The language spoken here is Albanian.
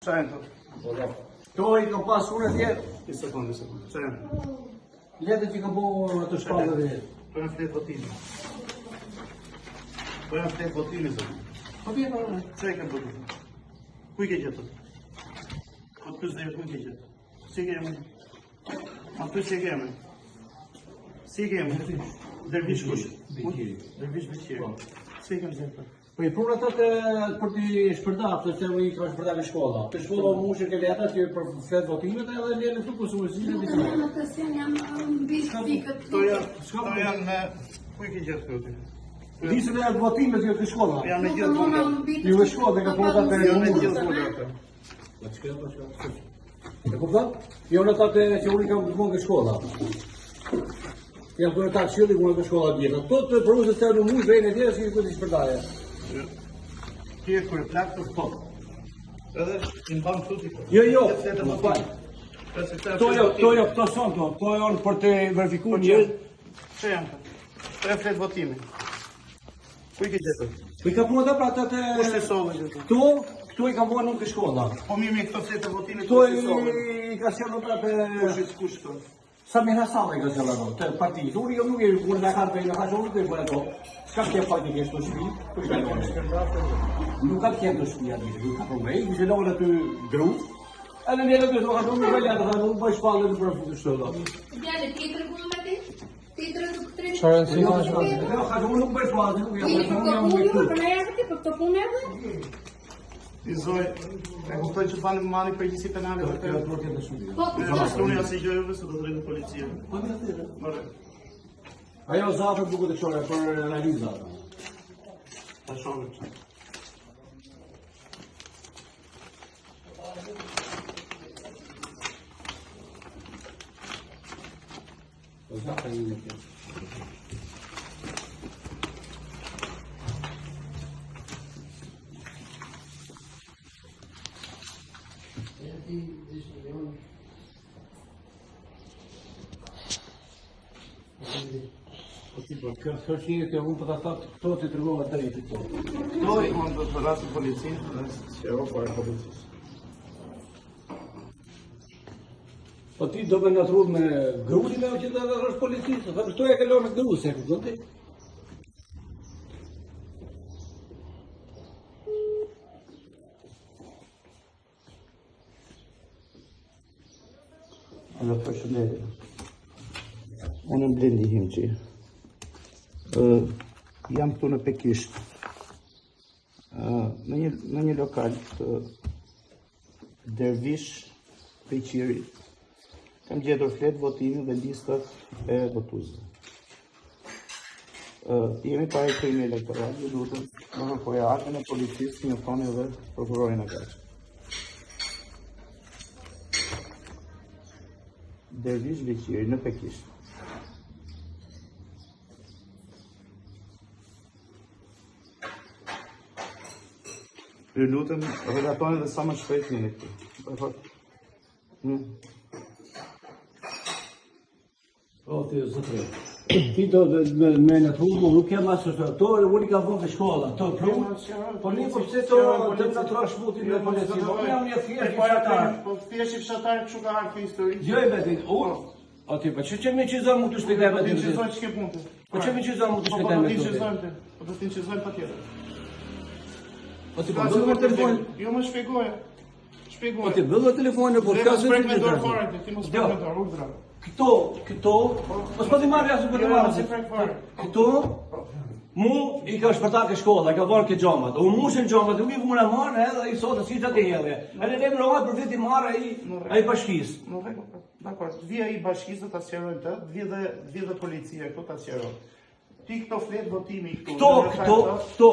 Qa janë të? To i ka pas unë atje. Një sekundë. Qa janë? Letët që ka bo të shpallë dhe jetë. Po janë fletë votimi. Zë. Po bje në rëmë. Qa i kanë bëtu? Ku i ke gjetë? Po të pysë dhe ku i ke gjetë? Si ke jemi? Ma të pysë si ke jemi? Si ke jemi? Dervish kush? Dervish Beqiri. Si ke gjetë? Po i prunë atë për t'i shpërdat, të që i ka shpërdat në shkolla. Të shkolla u mushë ke leta që për fletë votimet edhe lene këtu për sumësinë e vizimet. Këto janë me... Ku i ke gjetë këtu? Disën e votimet jo të shkolla. Janë me gjithë bullë. Jo e shkolla, dhe ka punë atë Janë me gjithë bullë atë. E kupton? Jo në atë që unë i kam punë në shkolla. Jam punë ta qilli punë në shkolla djetë. Ato të përmësë të në mushë vejnë e tjere si këtë i shpërdaje. Ti e kërë plakë të po. Edhe i mbanë të t'i po. Jo, më falj. Këto son to, këto janë për të verifiku një. Që janë të? Të e fletë votimi. Ku i ke gjetë? Po i ka punë dhe pra të të... Kush të solë gjetë? Këto i ka punë nuk të shkolla. Po mirë këto fletë votimi Këto kush të solë? i ka sjellë pra të... Kush të? Samir Hasalla i ka sjellë ato, të partijës. Unë jo nuk e punë dhe kanë të i në haqë, unë të i punë ato. Ska kje pak i kje shto shpi? Nuk ka kje të shpi atë, nuk ka problem. I se lovën aty gru. E në njëre të shto, unë i veljatë, unë bëj shpallë në për të shto. Djale, tjetër punë me ti? Tjetër të këtë Çfarë si ka shpallë? Jo, haqë, unë nuk bëj shpallë, nuk jam me këtu. I zoj, e kuptoj që panë më mani përgjithësi penale për të... Pastruni asë i gjojëve se do të rejnë policia. Po me atyre. More. Ajo zafër buku të qore për analiza. Ta shove që. Po zafër një në kjo. Kjo është një të unë për të thotë këto të të rëgova të rejtë këto. Këto i mund të të rrasë policinë dhe që e për e policisë. Po ti do me në të rrugë me grutin e që të rrështë policisë, dhe këto e këllon me gru, se këtë ti? Allora, përshëndetje. Unë në Blendi Himqi. Jam këtu në Pekisht. Në një lokal të Dervish Beqiri. Kam gjetur fletë votimi dhe listat e votuesve. Jemi pare krimi elektoral, ju lutem, në kërkoja akën e policisë që njoftoni edhe prokurorin e Gaçit. Dervish Beqiri në Pekisht. Ju lutem, relatoni dhe sa më shpejt një këtu. O, ti zëtëre. Ti do me në të rrugë, nuk kem asë të to, unë i ka vënë të shkolla, to prunë. Po një po që to, të në të rashmutin dhe policinë, po me unë e thjesht i fshatarë. Po thjesht i fshatarë kështu ka harë këtë histori. Jo i beti, o ti, po që me qizon mu të shpejtaj me të të qizojnë që ke punte. Po që me qizon mu të shpejtaj me të Po do t'in qizojnë pa tjetër. Po ti, po bëllë me telefonin. Jo më shpjegoje. Po ti, bëllë me telefonin, po t'ka se të të të ti mos prek me dorë, urdhra. Këto, mos po ti marrë jasë për të marrë. Këto, mu i ka shpërtar ke shkolla, i ka varë ke gjamat. U mushin gjamat, u i vuna marrë edhe i sotë, si që të hedhe. Edhe ne më rohat për veti marrë a i bashkisë. Dakor, të vija i bashkisë do të asjerojnë të, të vija dhe policia këto të asjerojnë. Ti këto fletë votimi këtu. Këto.